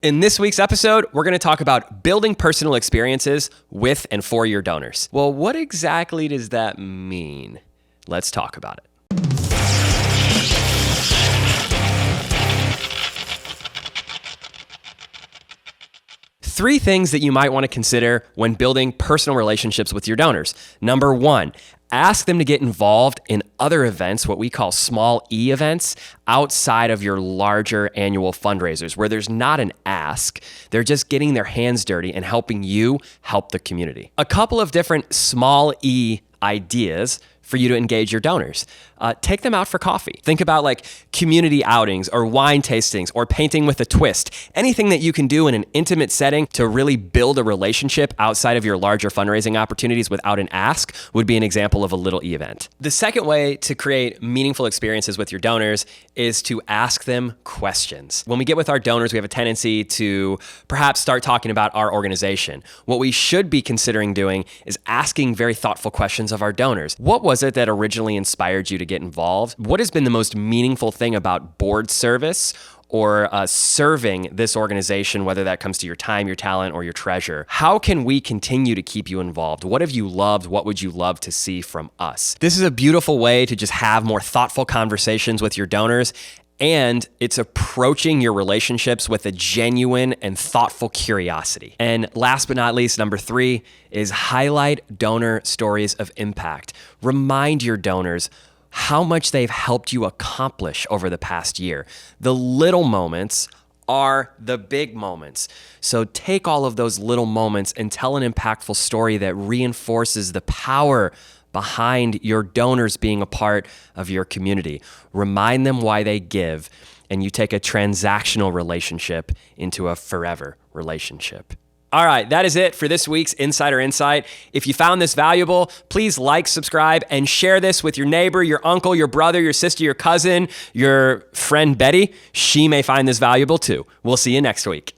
In this week's episode, we're going to talk about building personal experiences with and for your donors. Well, what exactly does that mean? Let's talk about it. Three things that you might want to consider when building personal relationships with your donors. Number one, ask them to get involved in other events, what we call small E events, outside of your larger annual fundraisers, where there's not an ask. They're just getting their hands dirty and helping you help the community. A couple of different small E ideas for you to engage your donors. Take them out for coffee. Think about like community outings or wine tastings or painting with a twist. Anything that you can do in an intimate setting to really build a relationship outside of your larger fundraising opportunities without an ask would be an example of a little event. The second way to create meaningful experiences with your donors is to ask them questions. When we get with our donors, we have a tendency to perhaps start talking about our organization. What we should be considering doing is asking very thoughtful questions of our donors. What was it that originally inspired you to get involved? What has been the most meaningful thing about board service or serving this organization, whether that comes to your time, your talent, or your treasure? How can we continue to keep you involved? What have you loved? What would you love to see from us? This is a beautiful way to just have more thoughtful conversations with your donors. And it's approaching your relationships with a genuine and thoughtful curiosity. And last but not least, number three is highlight donor stories of impact. Remind your donors how much they've helped you accomplish over the past year. The little moments are the big moments. So take all of those little moments and tell an impactful story that reinforces the power behind your donors being a part of your community. Remind them why they give, and you take a transactional relationship into a forever relationship. All right, that is it for this week's Insider Insight. If you found this valuable, please like, subscribe, and share this with your neighbor, your uncle, your brother, your sister, your cousin, your friend Betty. She may find this valuable too. We'll see you next week.